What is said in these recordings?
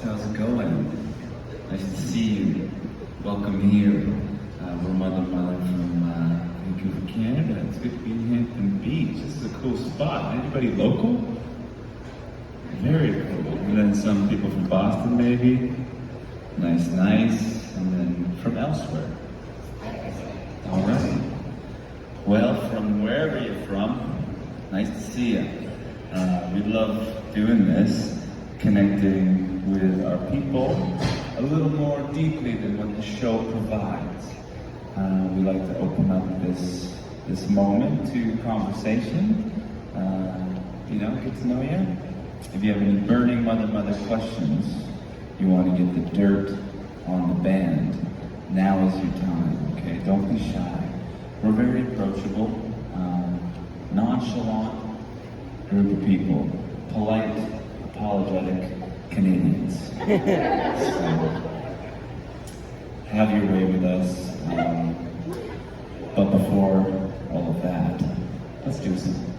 how's it going? Nice to see you. Welcome here. We're Mother from Vancouver, Canada. It's good to be in Hampton Beach. This is a cool spot. Anybody local? Very cool. And then some people from Boston, maybe. Nice. And then from elsewhere. All right. Well, from wherever you're from, nice to see you. We love doing this, connecting with our people a little more deeply than what the show provides. We like to open up this moment to conversation. Get to know you. If you have any burning mother questions, you want to get the dirt on the band, now is your time, okay? Don't be shy. We're very approachable, nonchalant group of people, polite, apologetic Canadians. So, have your way with us. But before all of that, let's do some.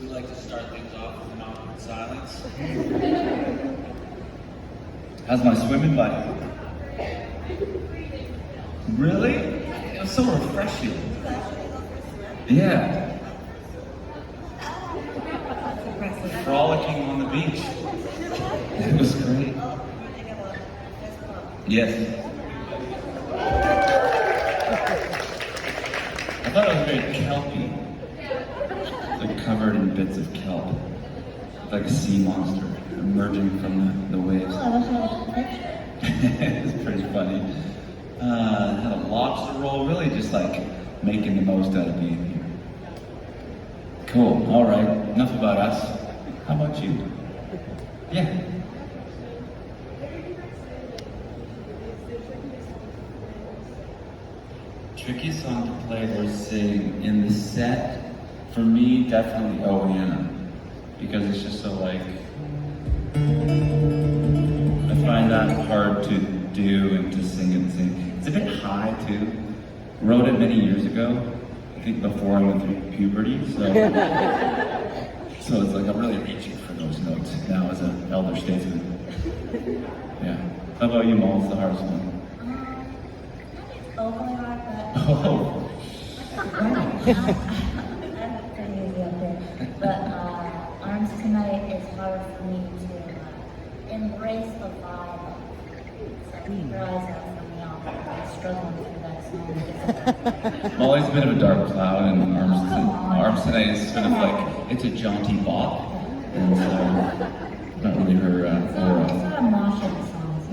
We like to start things off with an awkward silence. How's my swimming buddy? Really? It was so refreshing. Yeah. Frolicking on the beach. It was great. Yes. I thought it was very kelpy. Like covered in bits of kelp. Like a sea monster emerging from the waves. It's pretty funny. Had a lobster roll, really just like making the most out of being here. Cool, all right, enough about us. How about you? Yeah. Tricky song to play or sing in the set, for me, definitely Oh Hannah. Because because it's just so like, I find that hard to do and to sing and sing. It's a bit high too. Wrote it many years ago, I think before I went through puberty, so it's like I'm really reaching for those notes now as an elder statesman. Yeah. How about you, Mo? What's the hardest one? Overly hard, but Oh. I'm pretty easy up there. But Arms Tonight is hard for me to embrace the vibe of. So keep your eyes out for me. I'm struggling through that song. Molly's a bit of a dark cloud, and Arms Tonight is sort of like, it's a jaunty bop, and so not really her It's not a moshing song, so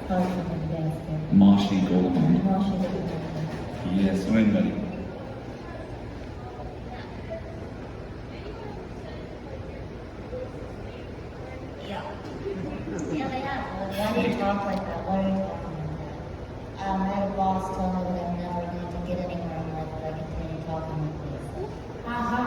probably something to dance to. Moshi Golden. Moshing is Yes, win, buddy. Yeah, they have. Why do you talk like that? Why are you talking like that? I had a boss tell me that I'm never going to get anywhere in life if I continue talking like this. Aha!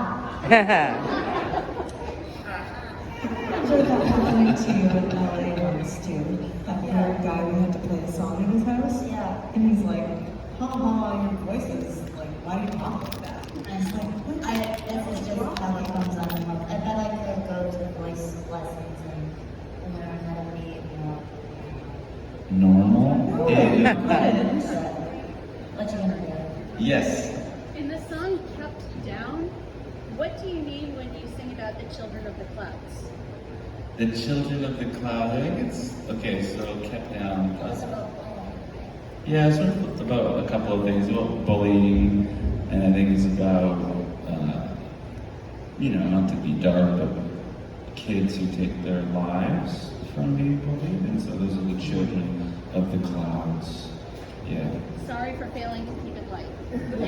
Enjoyed that happening to you in LA once too. That weird guy we had to play a song in his house. Yeah. And he's like, ha ha, your voice is like, why do you talk like that? And I was like, what? This is just how it comes on the hook. I bet I could go to voice lessons and learn how to be more. Normal? What you gonna do? Yes. In the song Kept Down, what do you mean when you sing about the children of the clouds? The children of the cloud. I think it's okay. So kept down. It's about bullying. Yeah, it's sort of about a couple of things about bullying, and I think it's about not to be dark, but kids who take their lives from being bullied, and so those are the children of the clouds. Yeah. Sorry for failing to keep it light.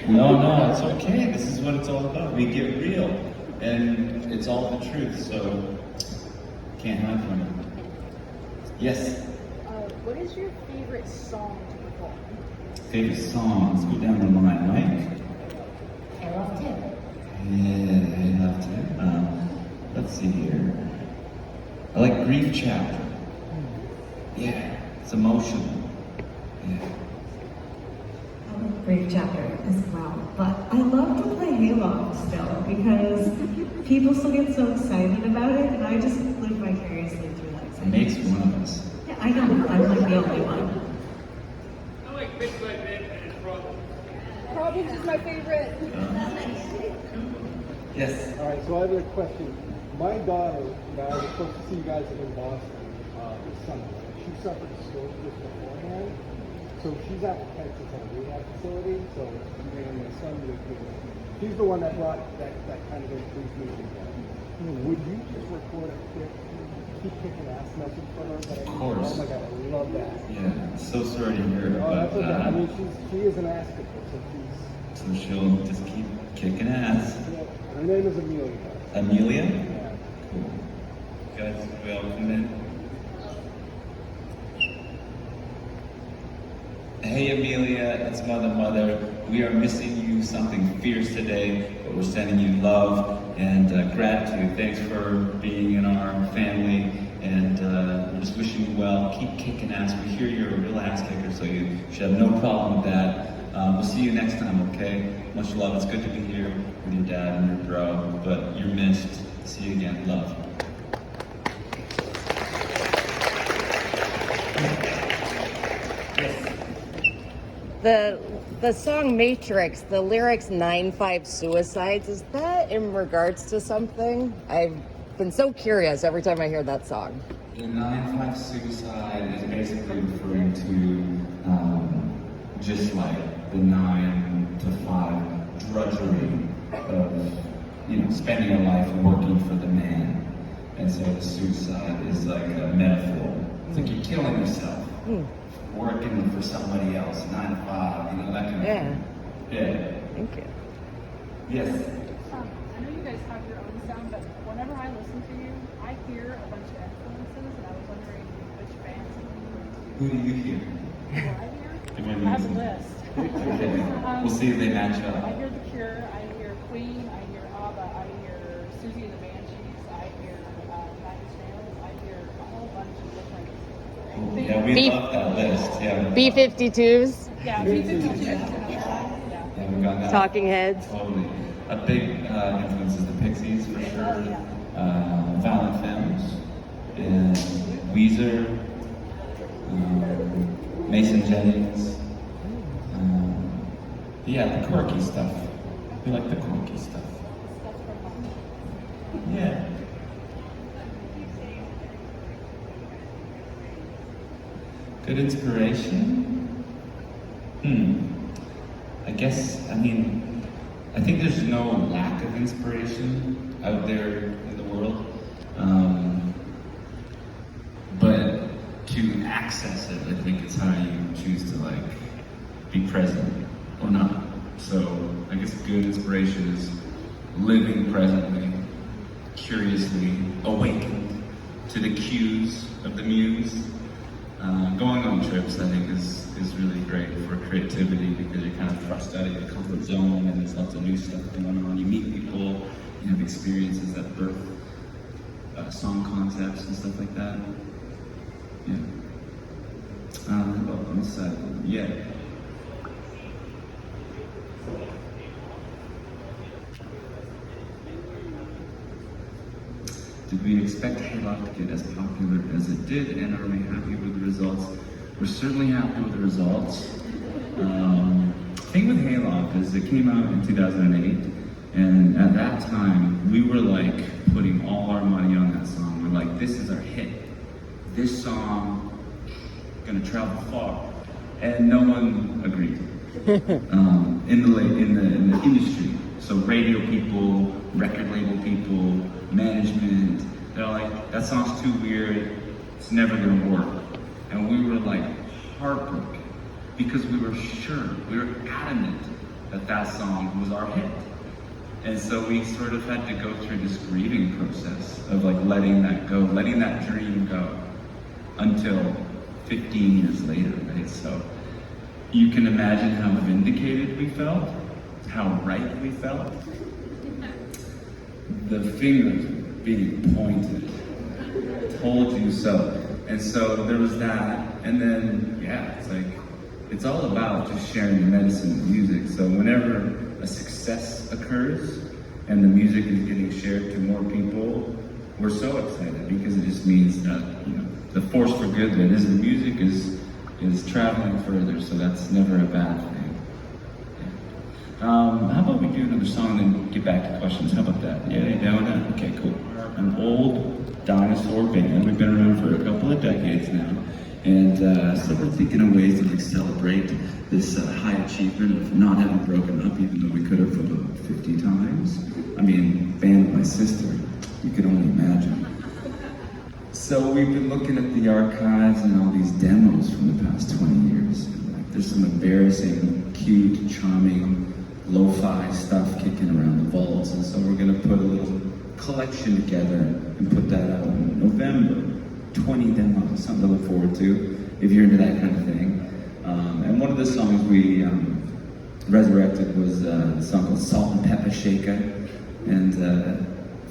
No, it's okay. This is what it's all about. We get real, and it's all the truth. So can't hide from it. Yes. What is your favorite song to perform? Favorite song? Let's go down the line, Mike. I love too. Yeah, I love to. Let's see here. I like Grief Chapter. Yeah, it's emotional. Yeah. I love Brief Chapter as well. But I love to play Halo still because people still get so excited about it, and I just live vicariously through that It excitement. makes one of us. Yeah, I know. I'm like the only one. I like Big Red Man and his brother. Problems is my favorite. Yes. All right, so I have a question. My daughter, I was supposed to see you guys in Boston this summer. She suffered a stroke just beforehand, so she's out in Texas at a rehab facility. So me and my son live here. She's the one that brought that kind of introduced me to you guys. Would you just record a quick keep kicking ass message for her? Of course. Oh my God, I love that. Yeah, so sorry to hear Oh, that's okay. I about mean, that. she is an ass kicker, so she's. So she'll just keep kicking ass. Yeah, her name is Amelia. Amelia? Yeah. Cool. Guys, we all come in. Hey Amelia, it's Mother. We are missing you something fierce today, but we're sending you love and gratitude. Thanks for being in our family, and we're just wishing you well. Keep kicking ass. We hear you're a real ass kicker, so you should have no problem with that. We'll see you next time, okay? Much love. It's good to be here with your dad and your bro, but you're missed. See you again. Love. The song Matrix, the lyrics 9/5 suicides, is that in regards to something? I've been so curious every time I hear that song. The 9/5 suicide is basically referring to just like the 9 to 5 drudgery of spending your life working for the man, and so the suicide is like a metaphor. It's like you're killing yourself, working for somebody else, 9 to 5, that kind of thing. Yeah. Thank you. Yes. I know you guys have your own sound, but whenever I listen to you, I hear a bunch of influences, and I was wondering which bands Who do you hear? you hear. The one I have a you list. Okay. We'll see if they match I up. hear The Cure, I hear Queen, I hear ABBA, I hear Susie and the Banshees, I Yeah, we Beef- love that list. Yeah. B-52s, Yeah, B-52. Yeah. Yeah, we got that. Talking Heads. Totally. A big influence is the Pixies for sure. Violent Femmes and Weezer, Mason Jennings. Yeah, the quirky stuff. We like the quirky stuff. Yeah. Good inspiration? I think there's no lack of inspiration out there in the world. But to access it, I think it's how you choose to like be present or not. So I guess good inspiration is living presently, curiously awakened to the cues of the muse. Going on trips, I think, is really great for creativity because you're kind of thrust out of your comfort zone and there's lots of new stuff going on. You meet people, you have experiences that birth song concepts and stuff like that. Yeah. On this side, yeah. Did we expect Hayloft to get as popular as it did, and are we happy with the results? We're certainly happy with the results. The thing with Hayloft is it came out in 2008, and at that time, we were like putting all our money on that song. We're like, this is our hit. This song, gonna travel far. And no one agreed. In the industry. So radio people, record label people, management, they're like, that song's too weird, it's never gonna work. And we were like heartbroken because we were sure, we were adamant that that song was our hit. And so we sort of had to go through this grieving process of like letting that go, letting that dream go until 15 years later, right? So you can imagine how vindicated we felt, how right we felt. The fingers being pointed, told you so. And so there was that, and then, yeah, it's like, it's all about just sharing the medicine of music. So whenever a success occurs and the music is getting shared to more people, we're so excited because it just means that, you know, the force for good that is the music is traveling further, so that's never a bad thing. How about we do another song and then get back to questions? How about that? Yeah, you down with that? Okay, cool. An old dinosaur band. We've been around for a couple of decades now. And so we're thinking of ways to like celebrate this high achievement of not having broken up, even though we could have about 50 times. I mean, band with my sister, you could only imagine. So we've been looking at the archives and all these demos from the past 20 years. And, like, there's some embarrassing, cute, charming, lo-fi stuff kicking around the vaults. And so we're gonna put a little collection together and put that out in November. 20 demos, something to look forward to if you're into that kind of thing. And one of the songs we resurrected was a song called Salt and Pepper Shaker, and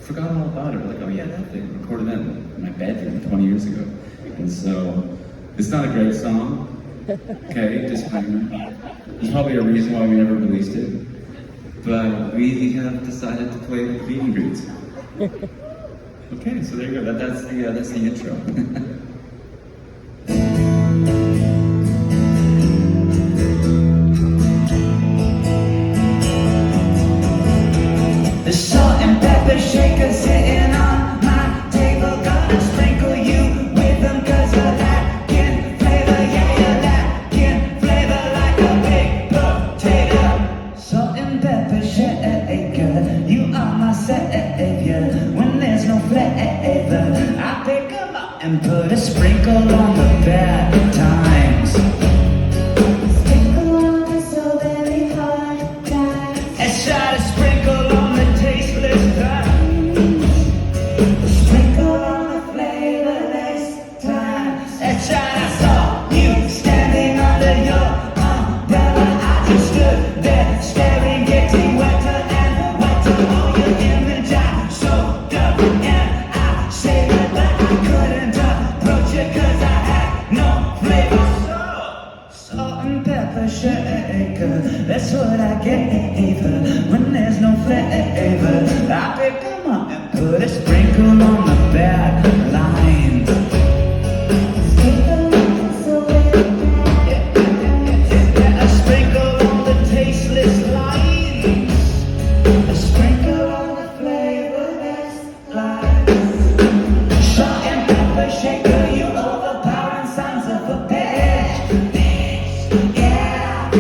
forgot all about it. We're like, oh yeah, that thing, recorded that in my bedroom 20 years ago. And so, it's not a great song, okay, disclaimer. There's probably a reason why we never released it, but we have decided to play it at meet and greets. Okay, so there you go. That's the intro. The salt and pepper shaker sitting on my table, gonna sprinkle you with them 'cause you're lacking flavor, yeah, you're lacking flavor like a big potato. Salt and pepper shaker, you are my savior. When there's no flavor, I pick 'em up and put a sprinkle on the bad times. Sprinkle on the so very hard times. And try to sprinkle on the tasteless times. Sprinkle on the flavorless times. And try to saw you standing under your umbrella. I just stood there staring, getting wetter and wetter. Oh, you're in the job, so dumb. And I say that I couldn't approach you 'cause I had no gave when there's no flavor. I pick them up and put a sprinkle on the back lines. A sprinkle on the tasteless lines. A sprinkle on the flavorless lines. Salt and pepper shaker, you overpowering sons of a bitch. Yeah.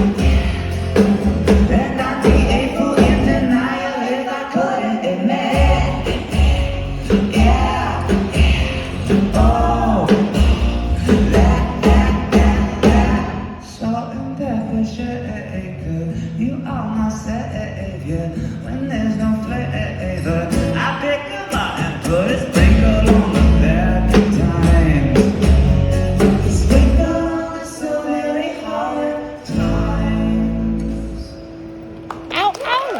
And I'd be a fool in denial if I couldn't admit. Yeah. Oh. That. Salt and pepper shaker, you are my savior. When there's no flavor, I pick them up and put a sprinkle on the back times. Sprinkle on the so very hard times. Ow, ow!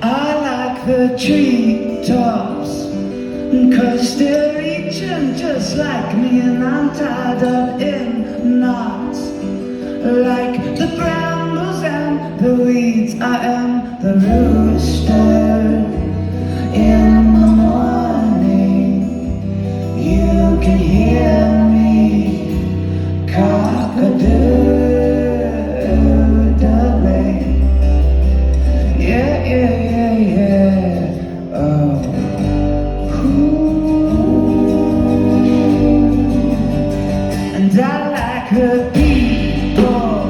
I like the treetops, 'cause they're reaching just like me, and I'm tied up in knots. Like the brambles and the weeds, I am the rooster in the morning. You can hear me cock-a-doodling. Yeah, yeah, yeah, yeah. Oh. And I like the people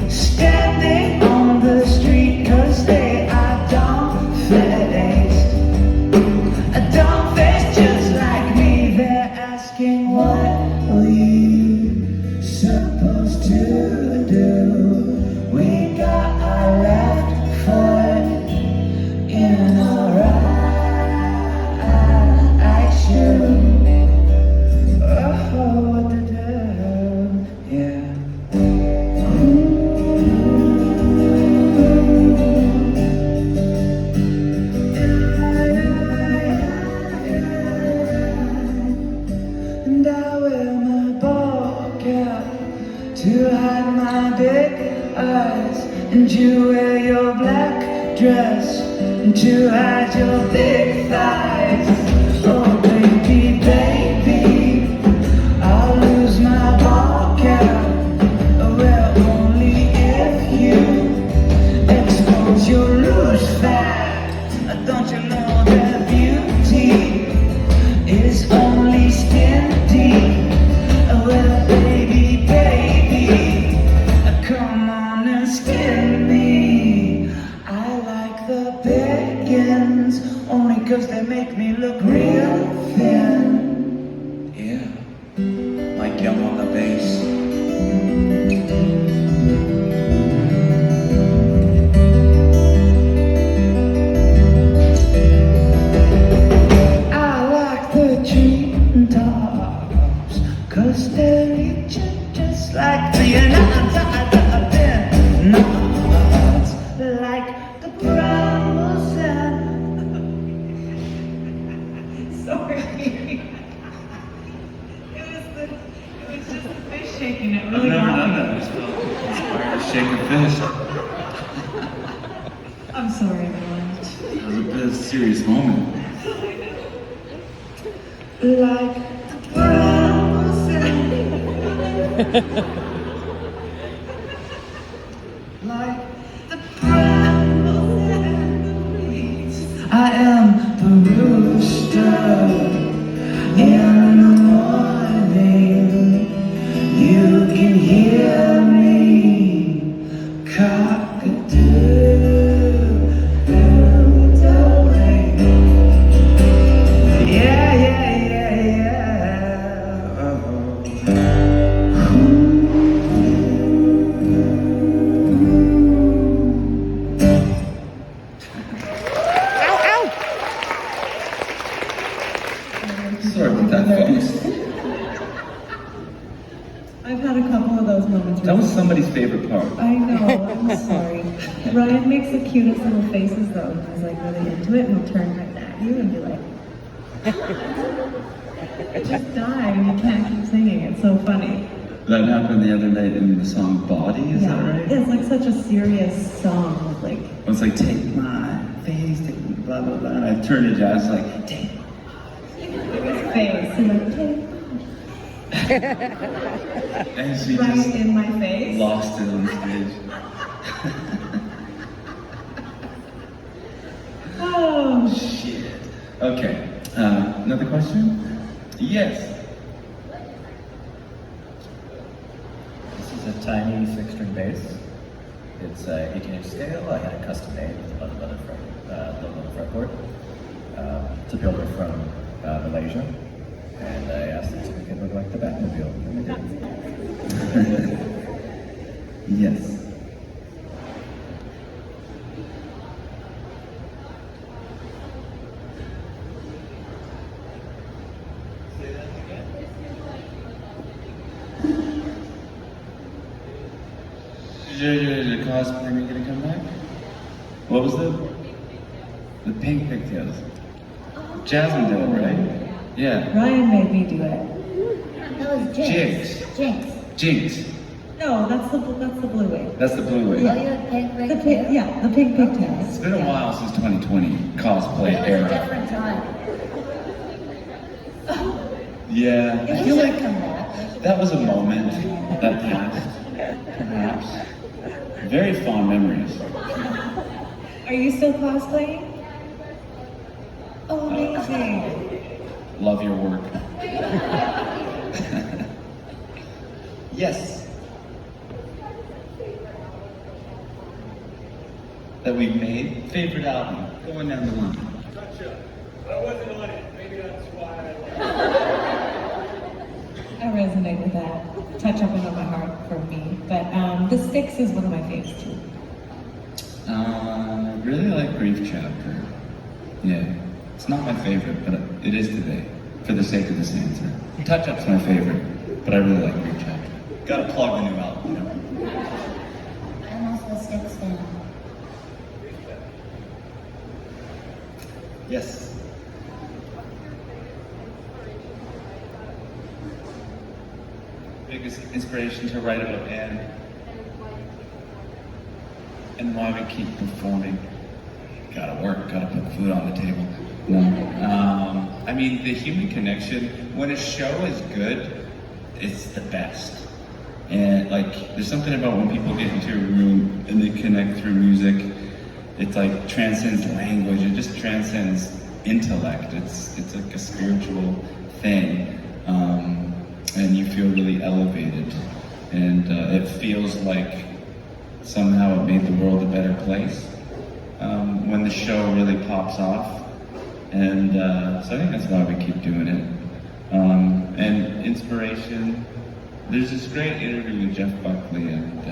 standing on the street, 'cause they are dumb-faced. Dumb-faced just like me. They're asking, what are you supposed to do? We got our left foot in our right shoe. Oh, what to do? Yeah. And I wear my ball cap to hide my big eyes, and you wear your black dress to hide your big thighs. Oh baby, baby, I'll lose my ball cap. Well, only if you expose your loose fat. Don't you know that beauty is only skin deep? Well, baby, baby, come on and skin me. I like the biggins only 'cause they make me look real thin. Yeah, like yum on the bass. I like the treetops, 'cause they're reaching just like me, and I'm tied up in knots, like the brambles and sorry. It was just the fish shaking. It I've really never got done me. that. I just felt inspired to shake a fish. I'm sorry, everyone. It was a bit of a serious moment. Like the brambles and like the brambles and the weeds. I am the rooster in the morning. You can hear me cock-a-doodling. Yeah, yeah, yeah, yeah. Ow, ow! Sorry about that, folks. I've had a couple of those moments. That was somebody's favorite part. I know, I'm sorry. Ryan makes the cutest little faces though. He's like really into it and he'll turn right at you and be like, just die and you can't keep singing. It's so funny. That happened the other night in the song Body, is that right? It's like such a serious song. Like, It was like, take my face, take blah, blah, blah. And I turned to Jazz like, take his face and like, take and she right just in my face. lost it on stage. Oh, Shit. Okay. Another question? Yes. This is a tiny 6-string bass. It's 18-inch scale. I had it custom made with a low leather fretboard. It's a builder from Malaysia, and I asked them to make it look like the Batmobile. And they did. Yes. Is your cosplay gonna come back? What was the pink pigtails? Jasmine did it, right? Yeah. Ryan made me do it. That was Jinx. Jinx. Jinx. No, that's the blue wig. That's the blue wig. Oh, you had pink wig The pink, too? yeah, the pink pigtails. It's been a while since 2020 cosplay It was a era. different time. Yeah, I It feel should like come back. that was a moment that passed, perhaps. Very fond memories. Are you still cosplaying? Oh, amazing. Love your work. Yes. That we've made. Favorite album. Going down the line. Gotcha. I wasn't on it. Maybe that's why I resonate with that. Touch up on my heart for me. But The Sticks is one of my faves too. Really like Grief Chapter. Yeah. It's not my favorite, but it is today, for the sake of this answer. Touch Up's my favorite, but I really like Grief Chapter. Gotta plug the new album, you know? I'm also a Styx fan. Yes. Biggest inspiration to write about and why we keep performing. Gotta work, gotta put food on the table. No. I mean, the human connection, when a show is good, it's the best. And like, there's something about when people get into a room and they connect through music, it's like transcends language, it just transcends intellect. It's like a spiritual thing. And you feel really elevated. And it feels like somehow it made the world a better place when the show really pops off. And so I think that's why we keep doing it. And inspiration, there's this great interview with Jeff Buckley, and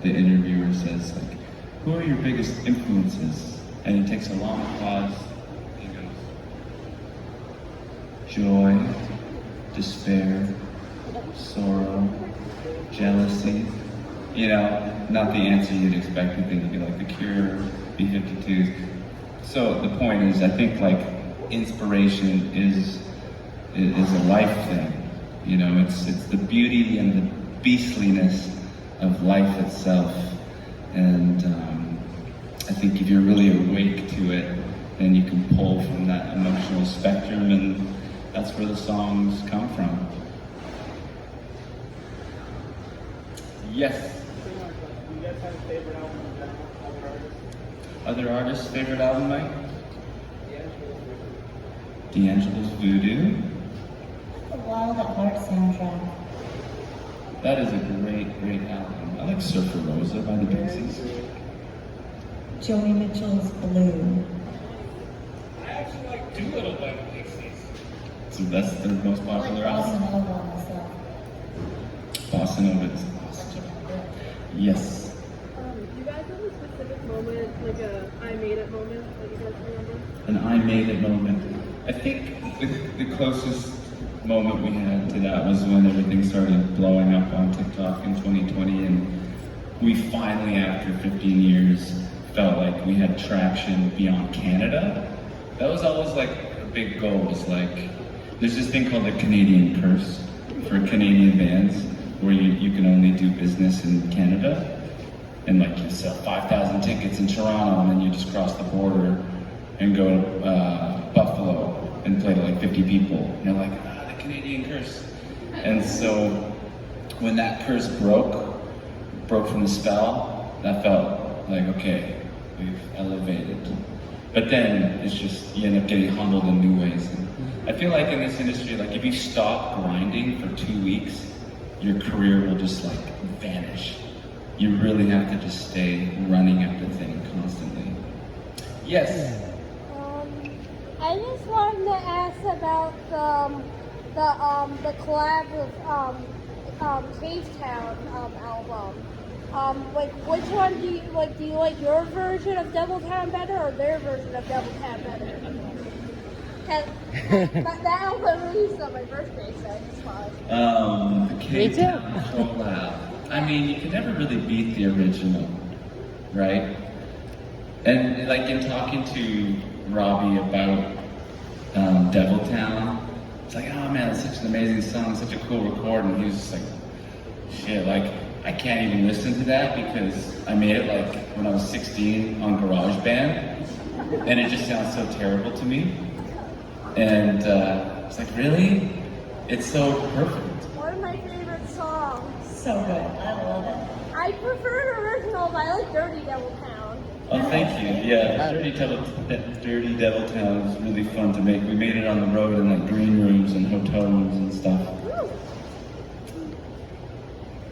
the interviewer says, like, who are your biggest influences? And he takes a long pause. He goes, joy, despair, sorrow, jealousy. You know, not the answer you'd expect. You think it'd be like The Cure, B-52s. So the point is, I think like inspiration is a life thing. You know, it's the beauty and the beastliness of life itself. And I think if you're really awake to it, then you can pull from that emotional spectrum, and that's where the songs come from. Yes. do you guys have a favorite album of other artists? Other artists' favorite album, Mike? D'Angelo's Voodoo. The Wild at Heart soundtrack. That is a great, great album. I like Surfer Rosa by the Pixies. Joni Mitchell's Blue. I actually like Doolittle by the Pixies. So that's their most I like popular Bossa album. Nova myself. Bossa Nova is awesome. But you can do it. Yes. You guys have a specific moment, like a I made it moment that you guys remember? An I made it moment. I think the closest moment we had to that was when everything started blowing up on TikTok in 2020, and we finally, after 15 years, felt like we had traction beyond Canada. That was always like a big goal, was like, there's this thing called the Canadian curse for Canadian bands, where you can only do business in Canada. And like you sell 5,000 tickets in Toronto, and then you just cross the border and go to Buffalo and play to like 50 people. And you're like, the Canadian curse. And so when that curse broke from the spell, that felt like, okay, we've elevated. But then it's just, you end up getting humbled in new ways. And I feel like in this industry, like if you stop grinding for 2 weeks, your career will just like vanish. You really have to just stay running at the thing constantly. Yes? I just wanted to ask about the collab with Cave Town album. Like, which one do you like? Do you like your version of Devil Town better, or their version of Devil Town better? Cause that album released on my birthday, so I just thought. The Cave Town collab. I mean, you can never really beat the original, right? And like in talking to Robbie about Devil Town, it's like, oh man, it's such an amazing song, such a cool record, and he was just like, shit, like, I can't even listen to that because I made it like when I was 16 on GarageBand, and it just sounds so terrible to me. And it's like, really? It's so perfect. One of my favorite songs. So good. I love it. I prefer the original, but I like Dirty Devil Town. Oh, thank you. Yeah, Dirty Devil Town is really fun to make. We made it on the road in like green rooms and hotel rooms and stuff.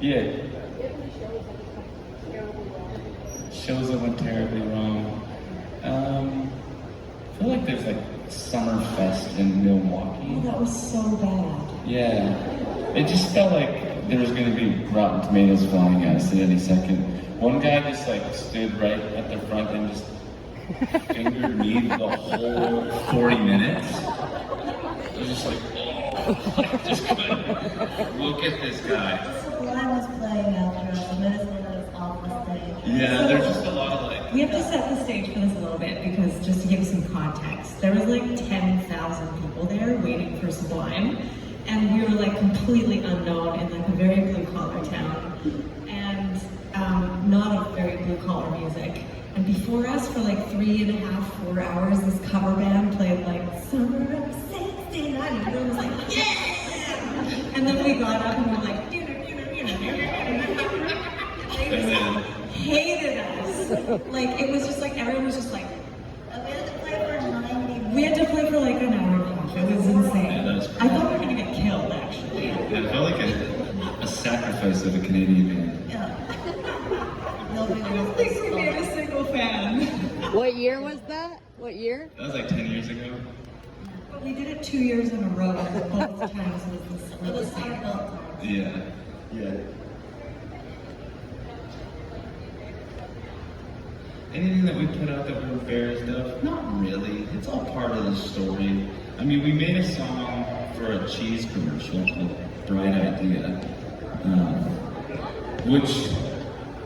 Yeah. Shows that went terribly wrong. I feel like there's like Summerfest in Milwaukee. Oh, that was so bad. Yeah. It just felt like there was going to be rotten tomatoes flying at us at any second. One guy just like stood right at the front and just fingered me the whole 40 minutes. It was just like, oh, just couldn't look at this guy. Sublime was playing after us, and then it was off the stage. Yeah, there's just a lot of like... We have to set the stage for this a little bit because just to give some context, there was like 10,000 people there waiting for Sublime, and we were like completely unknown in like a very blue collar town, and not a very blue collar music. And before us, for like 3.5, 4 hours, this cover band played like Summer of '69, and everyone was like, yeah! And then we got up and we were like, And hated us. Like, it was just like, everyone was just like, We had to play for 90 we had to play for like an hour and a half. It was insane. Yeah, that was I thought we were gonna get killed, actually. it felt like a sacrifice of a Canadian band. Yeah. I Nobody don't was think we made a single fan. What year was that? What year? That was like 10 years ago. But we did it 2 years in a row, and both times It was our fault. Yeah. Yeah. Anything that we put out that we're embarrassed of? Not really. It's all part of the story. I mean, we made a song for a cheese commercial called Bright Idea, which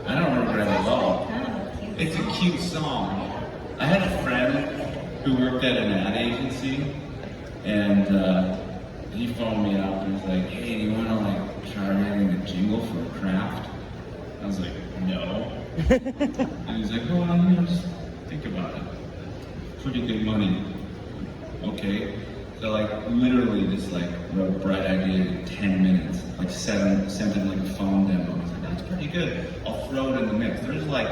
I don't regret at all. It's a cute song. I had a friend who worked at an ad agency, and he phoned me up and was like, hey, do you want to like try writing a jingle for a craft? I was like, no. And he's like, well, you know, just think about it. Pretty good money. Okay. So like literally just like wrote Bright Idea in 10 minutes. Like sent him like a phone demo. I was like, that's pretty good. I'll throw it in the mix. There's like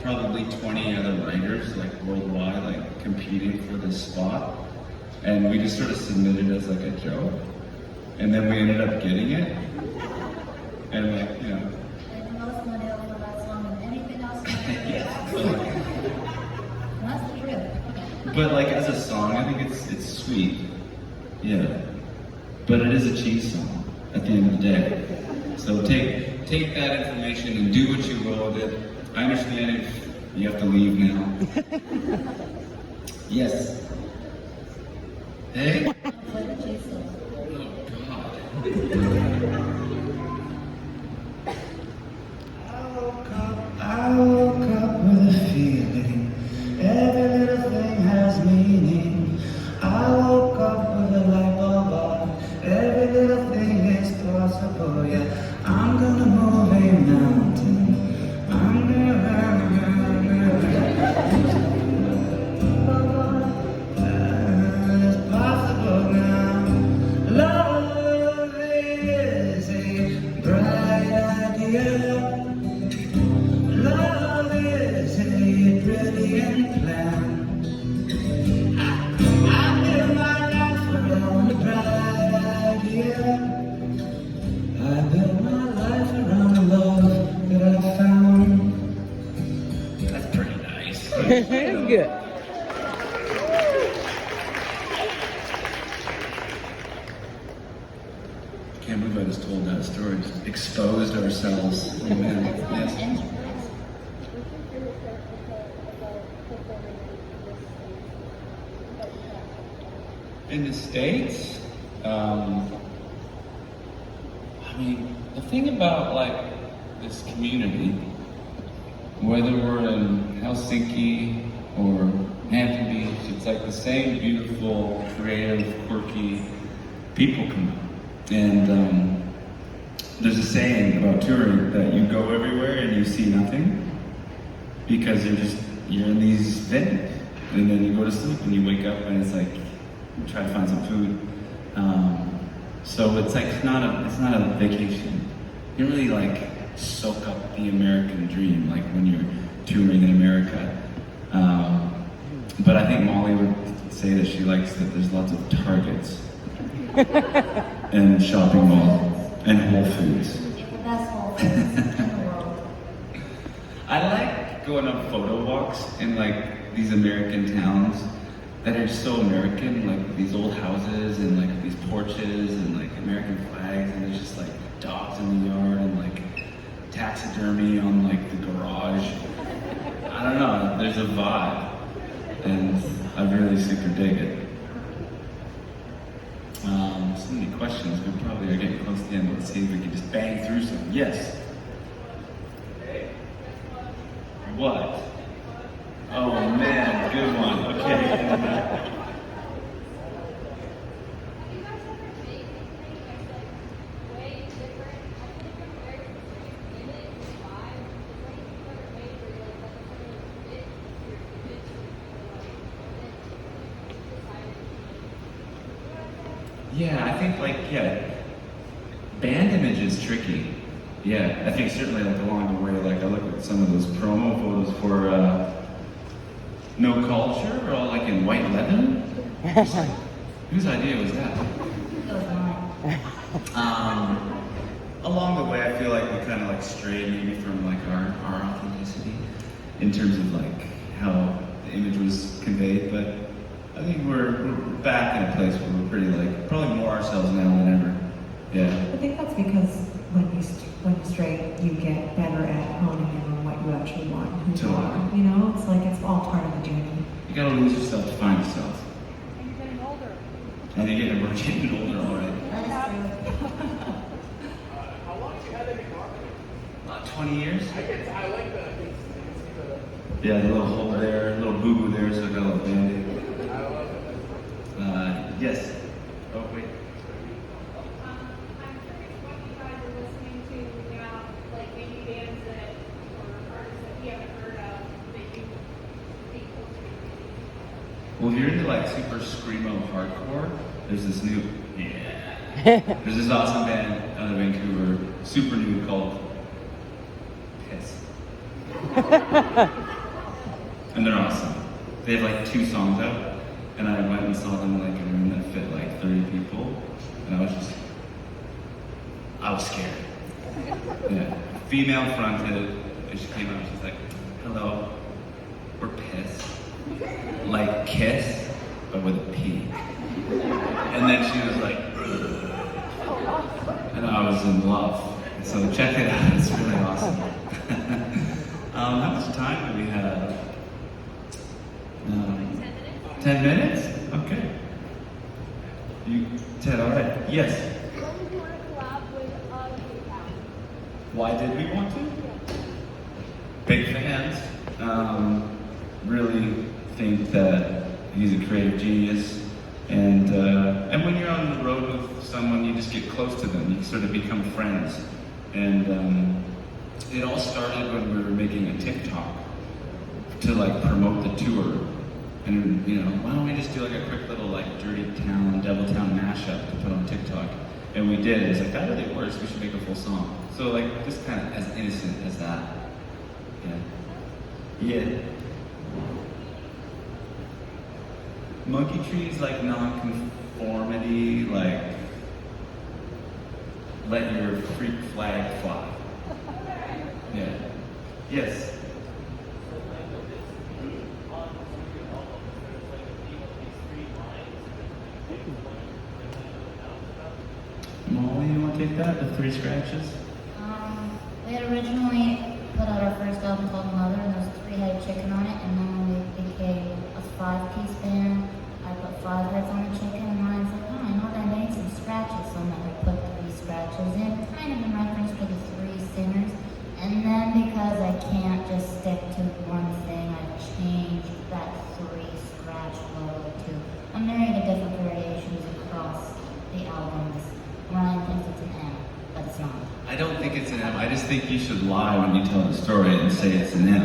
probably 20 other writers like worldwide like competing for this spot. And we just sort of submitted as like a joke. And then we ended up getting it. And like, you know. And the most money over that song than anything else. That's the truth. But like as a song, I think it's sweet. Yeah. But it is a cheese song at the end of the day. So take that information and do what you will with it. I understand if you have to leave now. Yes. Hey? Play the cheese song. Oh God. impossible, yeah. I'm gonna move a mountain. I'm gonna it's possible now. Love is a bright idea. Love is a brilliant plan. I build my life around a bright idea. I build my life around the love that I found. That's pretty nice. It's good. Can't believe I just told that story. Just exposed ourselves. Amen. Yes. In the States, I mean, the thing about like this community, whether we're in Helsinki or Hampton Beach, it's like the same beautiful, creative, quirky people come out. And there's a saying about touring that you go everywhere and you see nothing because you're in these venues, and then you go to sleep and you wake up and it's like you try to find some food. So it's like it's not a vacation. You don't really like soak up the American dream like when you're touring in America. But I think Molly would say that she likes that there's lots of Targets and shopping malls and Whole Foods. The best Whole Foods in the world. I like going on photo walks in like these American towns that are so American, like these old houses and like these porches and like American flags, and there's just like dogs in the yard and like taxidermy on like the garage. I don't know, there's a vibe, and I really super dig it. So many questions. We probably are getting close to the end. Let's see if we can just bang through some. Yes. What? Oh man, good one. Okay. Yeah, I think band image is tricky. Yeah, I think certainly like along the way, like I look at some of those promo photos for No Culture, or all like in white leather. It's like, whose idea was that? It was mine. Along the way, I feel like we kind of like strayed maybe from like our authenticity in terms of like how the image was conveyed, but I think we're back in a place where we're pretty like probably more ourselves now than ever. Yeah. I think that's because when you stray, you get better at honing in on what you actually want, who you Totally. are. You know, it's like it's all part of the journey. You gotta lose yourself to find yourself. And you're getting older. And you're getting older already. That is true. How long have you had that guitar? About 20 years? I like that. Yeah, the little hole there, little boo-boo there, so I got a little band-aid. I love it. Yes. Oh, wait. I'm curious what you guys are listening to now, like maybe bands that or artists that you haven't heard of that you think closer to. Well, if you're into like super screamo hardcore, there's this new, there's this awesome band out of Vancouver, super new, called Piss. And they're awesome. They have like 2 songs out, and I went and saw them in like a room that fit like 30 people, and I was scared. Yeah, female fronted, and she came out, she's like, hello, we're Piss. Like Kiss, but with a P. And then she was like, ugh. And I was in love. So check it out, it's really awesome. How much time do we have? 10 minutes? Okay. Ted, all right. Yes. When did you want to collab with K-Town? Why did we want to? Big fans. Really think that he's a creative genius. And when you're on the road with someone, you just get close to them. You sort of become friends. And it all started when we were making a TikTok to like promote the tour. And you know, why don't we just do like a quick little like Dirty Town, Devil Town mashup to put on TikTok? And we did. It was like, that really works. We should make a full song. So like, just kind of as innocent as that. Yeah. Yeah. Monkey trees like non-conformity, like let your freak flag fly. Yeah. Yes. Molly, you want to take that? The 3 scratches? We had originally put out our first album called Mother, and there was 3-headed chicken on it, and then when we became a 5-piece band, I put 5 heads on the chicken, and Ryan's like, oh, I know that made some scratches, so I'm like, I put 3 scratches in, kind of in reference to the 3 singers, and then because I can't just stick to one thing, I've changed that 3 scratch logo to a myriad of different variations across the albums. Ryan thinks it's an M, but it's not. I don't think it's an M. I just think you should lie when you tell the story and say it's an M.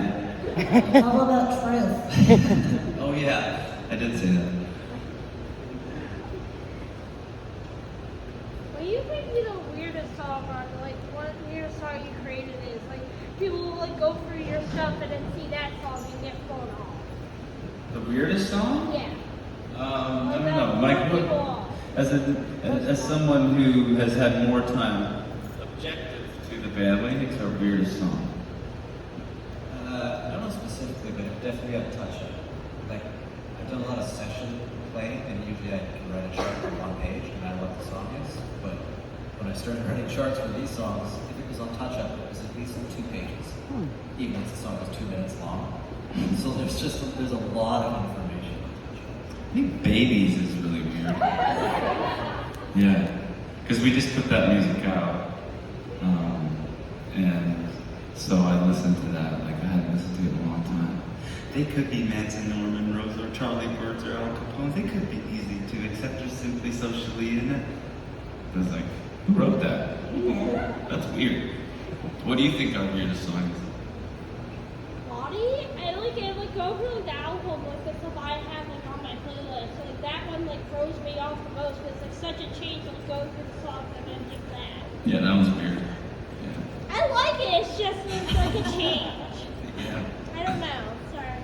It's all about truth. Oh yeah, I did say that. What do you think be the weirdest song on, like, what weirdest song you created is? Like, people will, like, go through your stuff and then see that song and get thrown off. The weirdest song? Yeah. I don't know. Mike, what, as someone who has had more time objective to the band, what do you think is our weirdest song? I don't know specifically, but it definitely got a touch up. Like, I've done a lot of session playing, and usually I can write a chart on 1 page, no matter what the song is. But when I started writing charts for these songs, if it was on touch up, it was at least on 2 pages, even if the song was 2 minutes long. So there's a lot of information on touch up. I think Babies is really weird. Yeah, because we just put that music out, and so I listened to that. Like I hadn't listened to it in a long time. They could be Manson, Norman Rose, or Charlie Birds, or Al Capone. They could be easy to accept or simply socially in it. I was like, who wrote that? That's weird. What do you think our weirdest song is? Lottie, I go through the album like the stuff I have like on my playlist. So like that one like throws me off the most because it's like such a change to go through the songs and then just that. Yeah, that was weird. Yeah. I like it. It's just it's like a change. Yeah. I don't know. Sorry.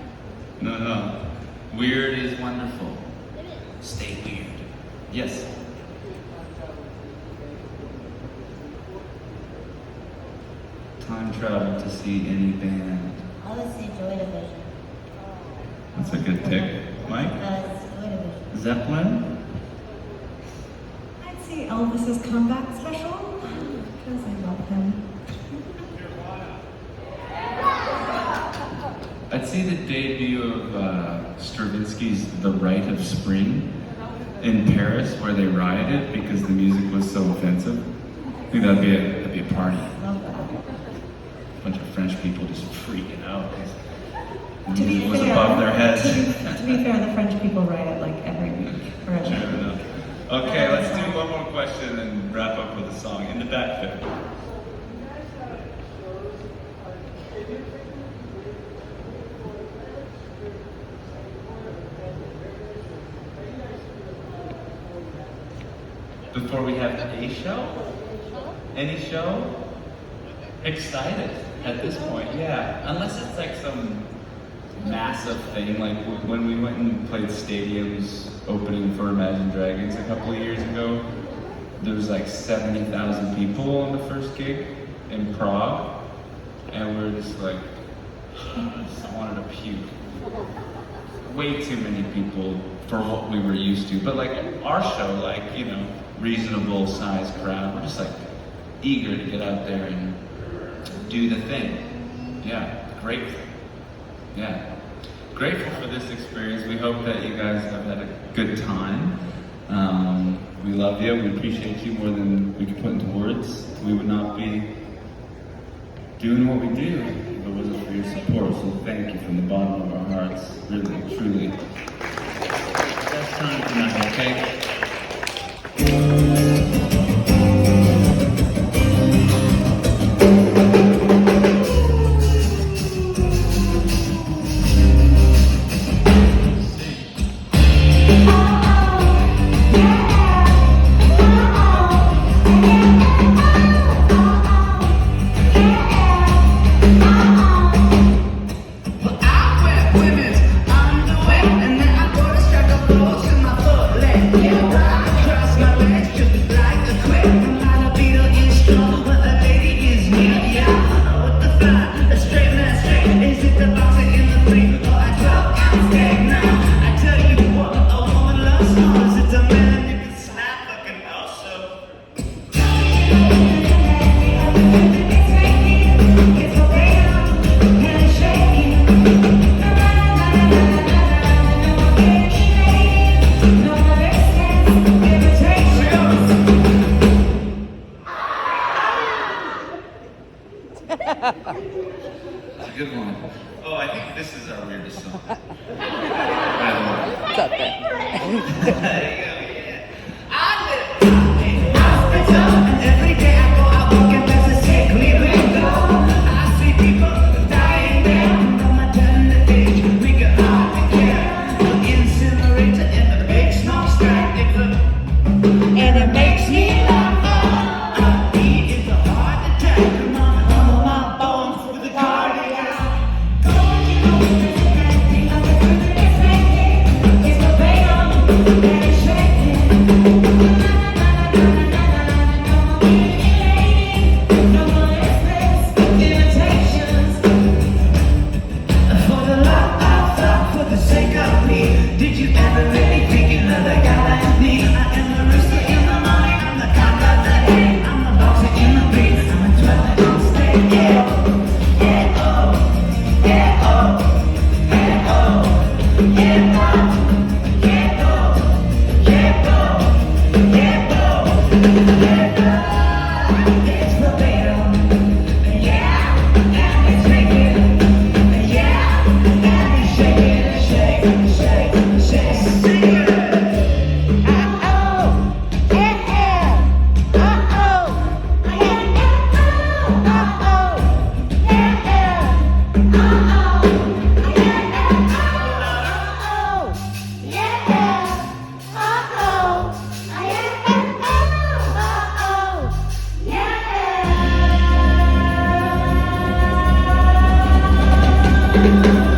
No. Weird is wonderful. It is. Stay weird. Yes. Time travel to see any band. I would say Joy Division. That's a good pick. Mike? Joy Division. Zeppelin? I'd say Elvis's comeback special, because I love him. I'd say the debut of Stravinsky's The Rite of Spring in Paris, where they rioted because the music was so offensive. I think that'd be a party. A bunch of French people just freaking out because the music was above their heads. To be fair, the French people riot like every week. Or every True enough. Okay, let's do one more question and wrap up with a song. In the back there. Before we have a show? Any show? Excited at this point, yeah. Unless it's like some massive thing, like when we went and played stadiums opening for Imagine Dragons a couple of years ago, there was like 70,000 people on the first gig in Prague, and we were just like, I just wanted to puke. Way too many people for what we were used to. But like our show, like, you know, reasonable sized crowd, we're just like eager to get out there and do the thing. Yeah, grateful. Yeah, grateful for this experience. We hope that you guys have had a good time. We love you. We appreciate you more than we could put into words. We would not be doing what we do if it wasn't for your support. So thank you from the bottom of our hearts, really, truly. turn tonight, okay? That's a good one. Oh, I think this is our weirdest song. By the way. It's up there. Every day I go out walking past the sickly window. I see people dying there. From my tender age, we can hardly care. The incinerator and the big smokestack, and it makes me laugh. He is a heart attack. Come on, hum my bones with a cardiac. It's the venom that is shaking. Did you ever really think another guy like me? I am the rooster in the morning, I'm the cock of the day, I'm the boxer in the breeze, I'm a twilight on stage. Yeah, yeah, oh, yeah, oh, yeah, oh, yeah, oh, yeah, oh, yeah, oh, yeah, oh, yeah, oh. It's the venom, yeah, and it's shaking, yeah, and it's shaking, shaking, shaking. Yeah.